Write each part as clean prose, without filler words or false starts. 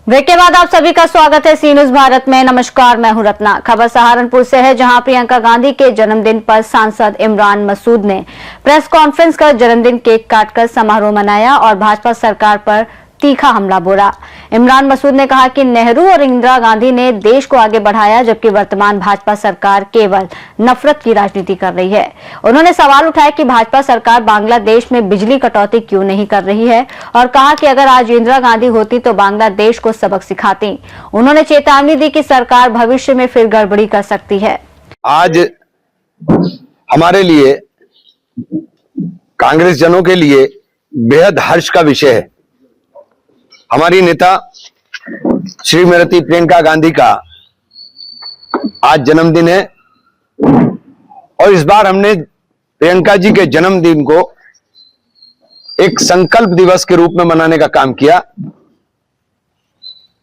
Break के बाद आप सभी का स्वागत है सी न्यूज भारत में। नमस्कार, मैं हूं रत्ना। खबर सहारनपुर से है, जहां प्रियंका गांधी के जन्मदिन पर सांसद इमरान मसूद ने प्रेस कॉन्फ्रेंस कर जन्मदिन केक काटकर समारोह मनाया और भाजपा सरकार पर तीखा हमला बोला। इमरान मसूद ने कहा कि नेहरू और इंदिरा गांधी ने देश को आगे बढ़ाया, जबकि वर्तमान भाजपा सरकार केवल नफरत की राजनीति कर रही है। उन्होंने सवाल उठाया कि भाजपा सरकार बांग्लादेश में बिजली कटौती क्यों नहीं कर रही है और कहा कि अगर आज इंदिरा गांधी होती तो बांग्लादेश को सबक सिखाती। उन्होंने चेतावनी दी कि सरकार भविष्य में फिर गड़बड़ी कर सकती है। आज हमारे लिए, कांग्रेस जनों के लिए बेहद हर्ष का विषय है। हमारी नेता श्रीमती प्रियंका गांधी का आज जन्मदिन है और इस बार हमने प्रियंका जी के जन्मदिन को एक संकल्प दिवस के रूप में मनाने का काम किया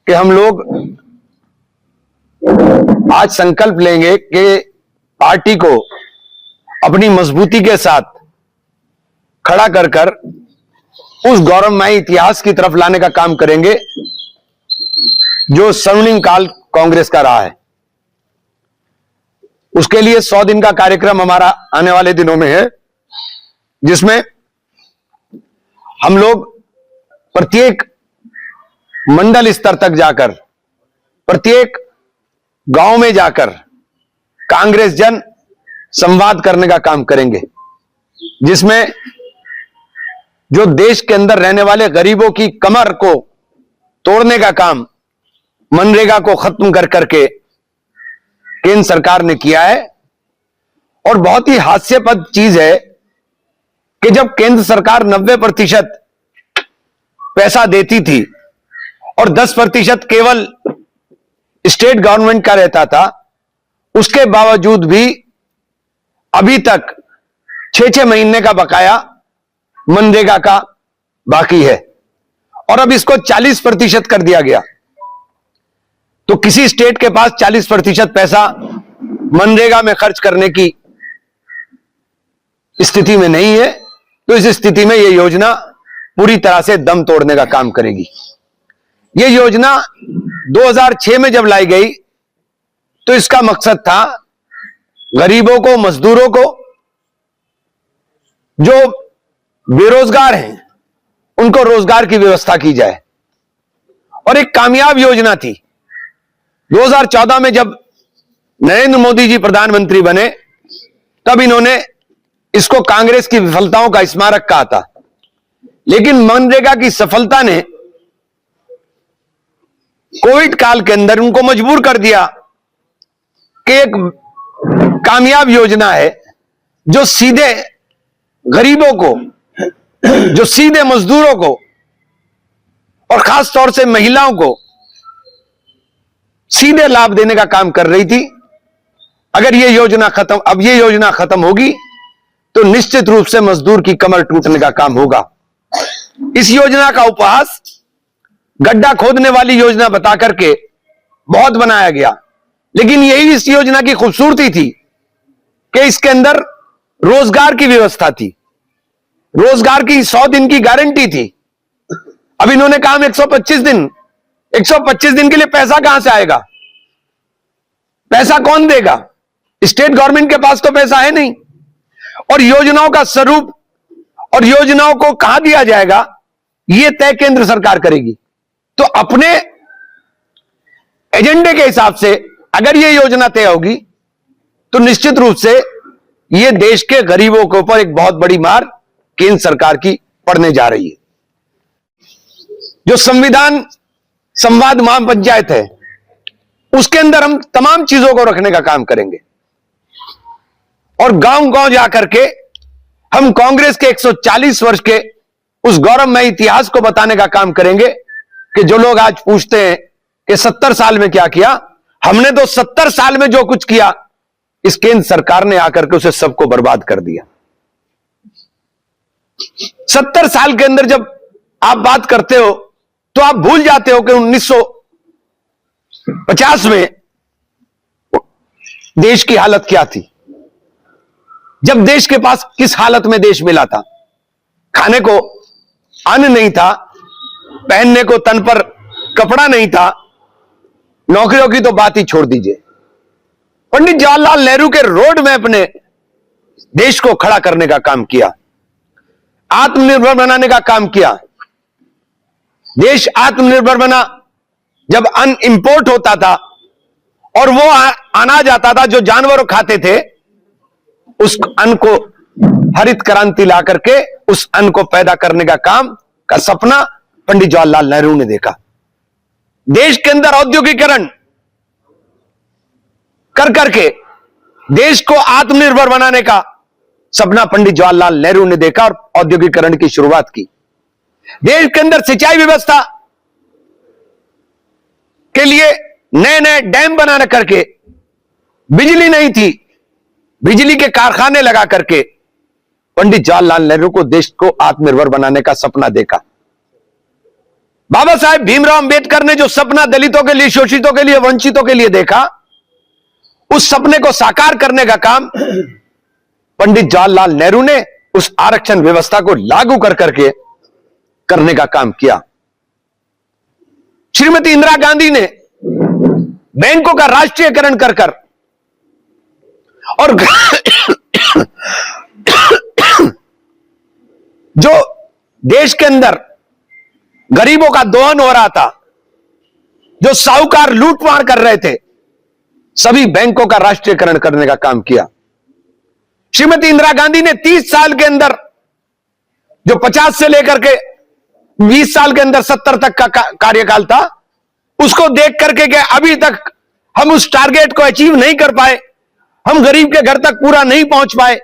कि हम लोग आज संकल्प लेंगे कि पार्टी को अपनी मजबूती के साथ खड़ा कर उस गौरवमयी इतिहास की तरफ लाने का काम करेंगे जो स्वर्णिम काल कांग्रेस का रहा है। उसके लिए 100 दिन का कार्यक्रम हमारा आने वाले दिनों में है, जिसमें हम लोग प्रत्येक मंडल स्तर तक जाकर, प्रत्येक गांव में जाकर कांग्रेस जन संवाद करने का काम करेंगे, जिसमें जो देश के अंदर रहने वाले गरीबों की कमर को तोड़ने का काम मनरेगा को खत्म कर करके केंद्र सरकार ने किया है। और बहुत ही हास्यास्पद चीज है कि जब केंद्र सरकार 90% पैसा देती थी और 10% केवल स्टेट गवर्नमेंट का रहता था, उसके बावजूद भी अभी तक 6-6 महीने का बकाया मनरेगा का बाकी है और अब इसको 40% कर दिया गया। तो किसी स्टेट के पास 40% पैसा मनरेगा में खर्च करने की स्थिति में नहीं है, तो इस स्थिति में यह योजना पूरी तरह से दम तोड़ने का काम करेगी। यह योजना 2006 में जब लाई गई तो इसका मकसद था गरीबों को, मजदूरों को, जो बेरोजगार हैं, उनको रोजगार की व्यवस्था की जाए और एक कामयाब योजना थी। 2014 में जब नरेंद्र मोदी जी प्रधानमंत्री बने, तब इन्होंने इसको कांग्रेस की विफलताओं का स्मारक कहा था, लेकिन मनरेगा की सफलता ने कोविड काल के अंदर उनको मजबूर कर दिया कि एक कामयाब योजना है जो सीधे गरीबों को, जो सीधे मजदूरों को और खास तौर से महिलाओं को सीधे लाभ देने का काम कर रही थी। अगर यह योजना खत्म, अब यह योजना खत्म होगी तो निश्चित रूप से मजदूर की कमर टूटने का काम होगा। इस योजना का उपहास गड्ढा खोदने वाली योजना बता करके बहुत बनाया गया, लेकिन यही इस योजना की खूबसूरती थी कि इसके अंदर रोजगार की व्यवस्था थी, रोजगार की 100 दिन की गारंटी थी। अब इन्होंने कहा 125 दिन, 125 दिन के लिए पैसा कहां से आएगा? पैसा कौन देगा? स्टेट गवर्नमेंट के पास तो पैसा है नहीं। और योजनाओं का स्वरूप और योजनाओं को कहां दिया जाएगा, यह तय केंद्र सरकार करेगी। तो अपने एजेंडे के हिसाब से अगर यह योजना तय होगी तो निश्चित रूप से यह देश के गरीबों के ऊपर एक बहुत बड़ी मार केंद्र सरकार की पड़ने जा रही है। जो संविधान संवाद महापंचायत है, उसके अंदर हम तमाम चीजों को रखने का काम करेंगे और गांव-गांव जाकर के हम कांग्रेस के 140 वर्ष के उस गौरवमय इतिहास को बताने का काम करेंगे कि जो लोग आज पूछते हैं कि 70 साल में क्या किया, हमने तो 70 साल में जो कुछ किया, इस केंद्र सरकार ने आकर के उसे सबको बर्बाद कर दिया। 70 साल के अंदर जब आप बात करते हो तो आप भूल जाते हो कि 1950 में देश की हालत क्या थी। जब देश के पास किस हालत में देश मिला था, खाने को अन्न नहीं था, पहनने को तन पर कपड़ा नहीं था, नौकरियों की तो बात ही छोड़ दीजिए। पंडित जवाहरलाल नेहरू के रोड मैप ने देश को खड़ा करने का काम किया, आत्मनिर्भर बनाने का काम किया। देश आत्मनिर्भर बना जब अन्न इंपोर्ट होता था और वो अनाज आता था जो जानवर खाते थे, उस अन्न को हरित क्रांति ला करके उस अन्न को पैदा करने का काम का सपना पंडित जवाहरलाल नेहरू ने देखा। देश के अंदर औद्योगिकरण कर करके देश को आत्मनिर्भर बनाने का सपना पंडित जवाहरलाल नेहरू ने देखा और औद्योगिकरण की शुरुआत की। देश के अंदर सिंचाई व्यवस्था के लिए नए नए डैम बनाना करके, बिजली नहीं थी, बिजली के कारखाने लगा करके पंडित जवाहरलाल नेहरू को देश को आत्मनिर्भर बनाने का सपना देखा। बाबा साहेब भीमराव अंबेडकर ने जो सपना दलितों के लिए, शोषितों के लिए, वंचितों के लिए देखा, उस सपने को साकार करने का काम पंडित जवाहरलाल नेहरू ने उस आरक्षण व्यवस्था को लागू कर करके करने का काम किया। श्रीमती इंदिरा गांधी ने बैंकों का राष्ट्रीयकरण कर कर और जो देश के अंदर गरीबों का दोहन हो रहा था, जो साहूकार लूटमार कर रहे थे, सभी बैंकों का राष्ट्रीयकरण करने का काम किया। श्रीमती इंदिरा गांधी ने 30 साल के अंदर, जो 50 से लेकर के 20 साल के अंदर 70 तक का कार्यकाल था, उसको देख करके कि अभी तक हम उस टारगेट को अचीव नहीं कर पाए, हम गरीब के घर तक पूरा नहीं पहुंच पाए,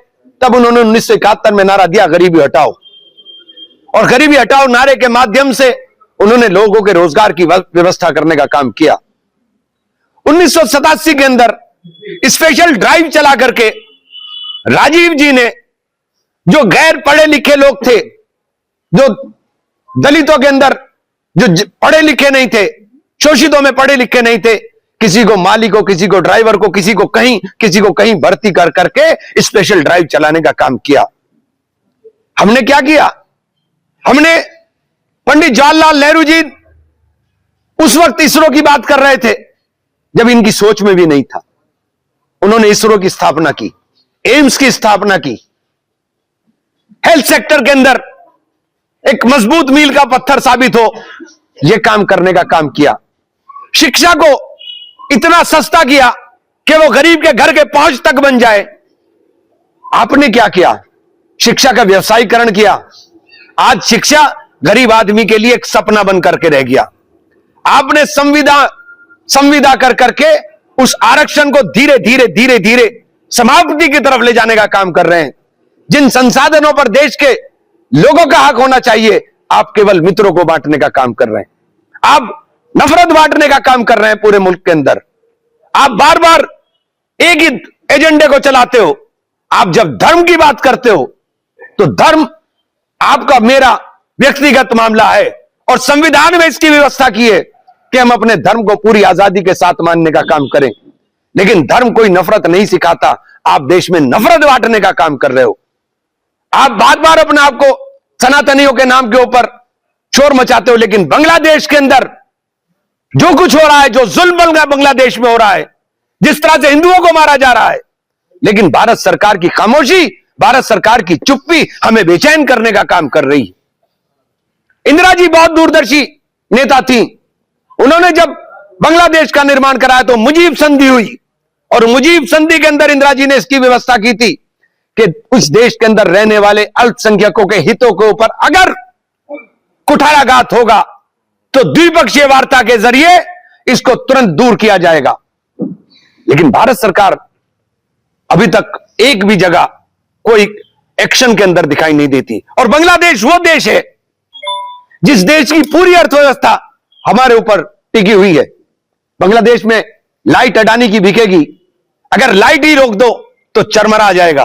तब उन्होंने 1971 में नारा दिया गरीबी हटाओ। और गरीबी हटाओ नारे के माध्यम से उन्होंने लोगों के रोजगार की व्यवस्था करने का काम किया। 1987 के अंदर स्पेशल ड्राइव चला करके राजीव जी ने, जो गैर पढ़े लिखे लोग थे, जो दलितों के अंदर जो पढ़े लिखे नहीं थे, शोषितों में पढ़े लिखे नहीं थे, किसी को माली को, किसी को ड्राइवर को, किसी को कहीं भर्ती कर करके स्पेशल ड्राइव चलाने का काम किया। हमने क्या किया? हमने पंडित जवाहरलाल नेहरू जी उस वक्त इसरो की बात कर रहे थे जब इनकी सोच में भी नहीं था। उन्होंने इसरो की स्थापना की, एम्स की स्थापना की, हेल्थ सेक्टर के अंदर एक मजबूत मील का पत्थर साबित हो, यह काम करने का काम किया। शिक्षा को इतना सस्ता किया कि वो गरीब के घर के पहुंच तक बन जाए। आपने क्या किया? शिक्षा का व्यवसायीकरण किया। आज शिक्षा गरीब आदमी के लिए एक सपना बन करके रह गया। आपने संविदा कर करके उस आरक्षण को धीरे धीरे समाप्ति की तरफ ले जाने का काम कर रहे हैं। जिन संसाधनों पर देश के लोगों का हक होना चाहिए, आप केवल मित्रों को बांटने का काम कर रहे हैं। आप नफरत बांटने का काम कर रहे हैं पूरे मुल्क के अंदर। आप बार बार एक ही एजेंडे को चलाते हो। आप जब धर्म की बात करते हो तो धर्म आपका, मेरा व्यक्तिगत मामला है और संविधान में इसकी व्यवस्था की है कि हम अपने धर्म को पूरी आजादी के साथ मानने का काम करें। लेकिन धर्म कोई नफरत नहीं सिखाता। आप देश में नफरत बांटने का काम कर रहे हो। आप बार बार अपने आप को सनातनियों के नाम के ऊपर शोर मचाते हो, लेकिन बांग्लादेश के अंदर जो कुछ हो रहा है, जो जुल्म बांग्लादेश में हो रहा है, जिस तरह से हिंदुओं को मारा जा रहा है, लेकिन भारत सरकार की खामोशी, भारत सरकार की चुप्पी हमें बेचैन करने का काम कर रही है। इंदिरा जी बहुत दूरदर्शी नेता थी। उन्होंने जब बांग्लादेश का निर्माण कराया तो मुजीब संधि हुई, और मुजीब संधि के अंदर इंदिरा जी ने इसकी व्यवस्था की थी कि उस देश के अंदर रहने वाले अल्पसंख्यकों के हितों के ऊपर अगर कुठाराघात होगा तो द्विपक्षीय वार्ता के जरिए इसको तुरंत दूर किया जाएगा। लेकिन भारत सरकार अभी तक एक भी जगह कोई एक्शन के अंदर दिखाई नहीं देती। और बांग्लादेश वो देश है जिस देश की पूरी अर्थव्यवस्था हमारे ऊपर टिकी हुई है। बांग्लादेश में लाइट अडानी की बिकेगी, अगर लाइट ही रोक दो तो चरमरा जाएगा।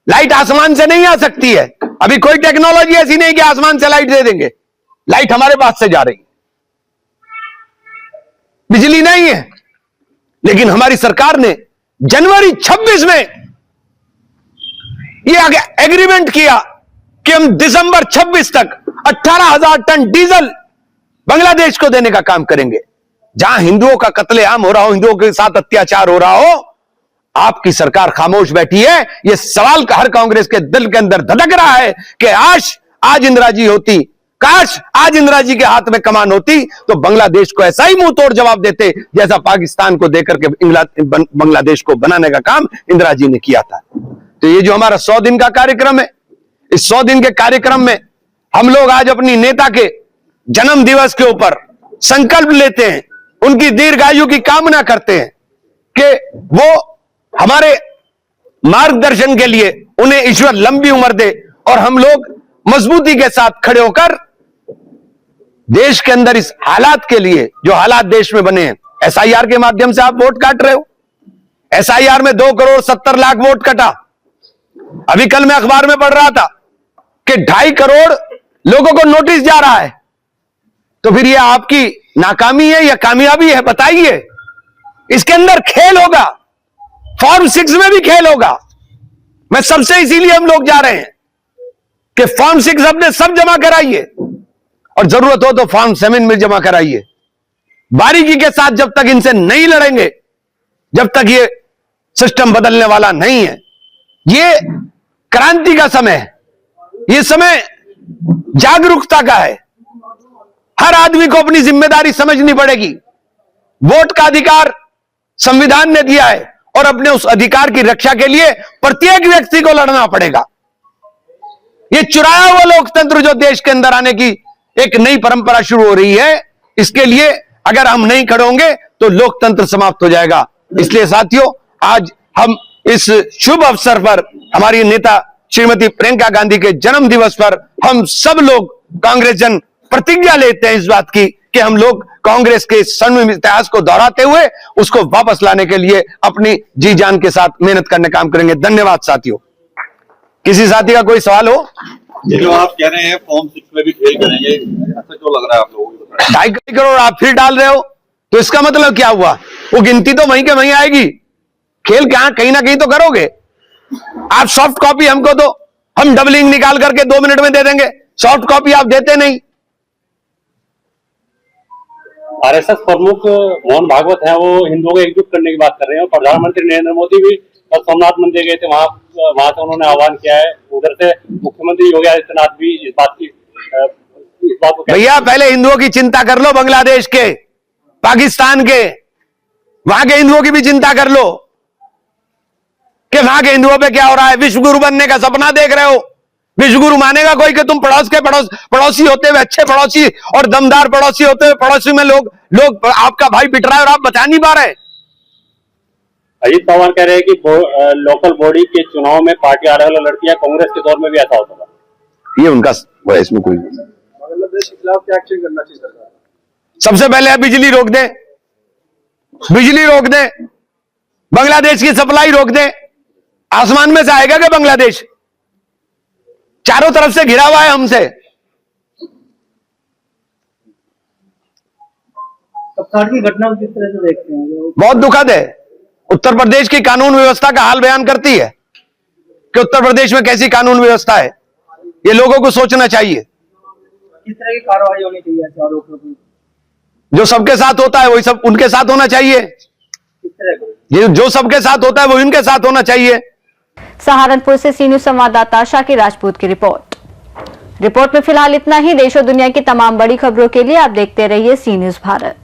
लाइट आसमान से नहीं आ सकती है। अभी कोई टेक्नोलॉजी ऐसी नहीं कि आसमान से लाइट दे देंगे। लाइट हमारे पास से जा रही, बिजली नहीं है। लेकिन हमारी सरकार ने जनवरी 26 में ये एग्रीमेंट किया कि हम दिसंबर 26 तक 18,000 टन डीजल बांग्लादेश को देने का काम करेंगे। जहां हिंदुओं का कत्लेआम हो रहा हो, हिंदुओं के साथ अत्याचार हो रहा हो, आपकी सरकार खामोश बैठी है। यह सवाल हर कांग्रेस के दिल के अंदर धड़क रहा है कि आज इंदिरा जी होती, काश आज इंदिरा जी के हाथ में कमान होती तो बांग्लादेश को ऐसा ही मुंह तोड़ जवाब देते जैसा पाकिस्तान को देकर के बांग्लादेश को बनाने का काम इंदिरा जी ने किया था। तो ये जो हमारा 100 दिन का कार्यक्रम है, इस 100 दिन के कार्यक्रम में हम लोग आज अपनी नेता के जन्म दिवस के ऊपर संकल्प लेते हैं, उनकी दीर्घायु की कामना करते हैं कि वो हमारे मार्गदर्शन के लिए उन्हें ईश्वर लंबी उम्र दे और हम लोग मजबूती के साथ खड़े होकर देश के अंदर इस हालात के लिए, जो हालात देश में बने हैं, एसआईआर के माध्यम से आप वोट काट रहे हो। एसआईआर में 2,70,00,000 वोट कटा। अभी कल मैं अखबार में पढ़ रहा था कि 2.5 करोड़ लोगों को नोटिस जा रहा है। तो फिर यह आपकी नाकामी है या कामयाबी है, बताइए। इसके अंदर खेल होगा, फॉर्म 6 में भी खेल होगा। मैं सबसे इसीलिए हम लोग जा रहे हैं कि फॉर्म 6 अपने सब जमा कराइए और जरूरत हो तो फॉर्म 7 में जमा कराइए। बारीकी के साथ जब तक इनसे नहीं लड़ेंगे, जब तक ये सिस्टम बदलने वाला नहीं है। ये क्रांति का समय है, ये समय जागरूकता का है। हर आदमी को अपनी जिम्मेदारी समझनी पड़ेगी। वोट का अधिकार संविधान ने दिया है और अपने उस अधिकार की रक्षा के लिए प्रत्येक व्यक्ति को लड़ना पड़ेगा। ये चुराया हुआ लोकतंत्र जो देश के अंदर आने की एक नई परंपरा शुरू हो रही है, इसके लिए अगर हम नहीं खड़े होंगे तो लोकतंत्र समाप्त हो जाएगा। इसलिए साथियों, आज हम इस शुभ अवसर पर हमारी नेता श्रीमती प्रियंका गांधी के जन्म दिवस पर हम सब लोग कांग्रेस जन प्रतिज्ञा लेते हैं इस बात की कि हम लोग कांग्रेस के स्वर्णिम इतिहास को दोहराते हुए उसको वापस लाने के लिए अपनी जी जान के साथ मेहनत करने का काम करेंगे। धन्यवाद साथियों। किसी साथी का कोई सवाल हो? ये जो आप कह रहे हैं फॉर्म 6 में भी खेल करेंगे, ऐसा क्यों लग रहा है आप लोगों को? 2.5 करोड़ आप फिर डाल रहे हो तो इसका मतलब क्या हुआ? वो गिनती तो वहीं के वहीं आएगी। खेल क्या कहीं ना कहीं तो करोगे। आप सॉफ्ट कॉपी हमको दो, हम डबलिंग निकाल करके 2 मिनट में दे देंगे। सॉफ्ट कॉपी आप देते नहीं। आरएसएस प्रमुख मोहन भागवत हैं, वो हिंदुओं को एकजुट करने की बात कर रहे हैं और प्रधानमंत्री नरेंद्र मोदी भी कल सोमनाथ मंदिर गए थे, वहां से उन्होंने आह्वान किया है। उधर से मुख्यमंत्री योगी आदित्यनाथ भी इस बात को भैया पहले हिंदुओं की चिंता कर लो, बांग्लादेश के, पाकिस्तान के, वहां के हिंदुओं की भी चिंता कर लो कि वहां के हिंदुओं पे क्या हो रहा है। विश्वगुरु बनने का सपना देख रहे हो। विश्वगुरु मानेगा कोई कि तुम पड़ोसी होते हुए, अच्छे पड़ोसी और दमदार पड़ोसी होते हुए पड़ोसी में लोग आपका भाई पिट रहा है और आप बचा नहीं पा रहे। अजीत पवार कह रहे हैं कि लोकल बॉडी के चुनाव में पार्टी अलग अलग लड़ती है, कांग्रेस के दौर में भी ऐसा होता था। ये उनका वो है, इसमें कोई बांग्लादेश के खिलाफ क्या एक्शन करना चाहिए सरकार? सबसे पहले बिजली रोक दें, बिजली रोक दें, बांग्लादेश की सप्लाई रोक दें। आसमान में से आएगा क्या बांग्लादेश? चारों तरफ से घिरा हुआ है हमसे। कप्तान की घटना किस तरह से देखते हैं? बहुत दुखद है। उत्तर प्रदेश की कानून व्यवस्था का हाल बयान करती है कि उत्तर प्रदेश में कैसी कानून व्यवस्था है। ये लोगों को सोचना चाहिए। किस तरह की कार्रवाई होनी चाहिए आरोपियों की? जो सबके साथ होता है वही सब उनके साथ होना चाहिए। किस तरह का? ये जो सबके साथ होता है वो इनके साथ होना चाहिए। सहारनपुर से सी न्यूज संवाददाता शाकिर राजपूत की रिपोर्ट में फिलहाल इतना ही। देश और दुनिया की तमाम बड़ी खबरों के लिए आप देखते रहिए सी न्यूज भारत।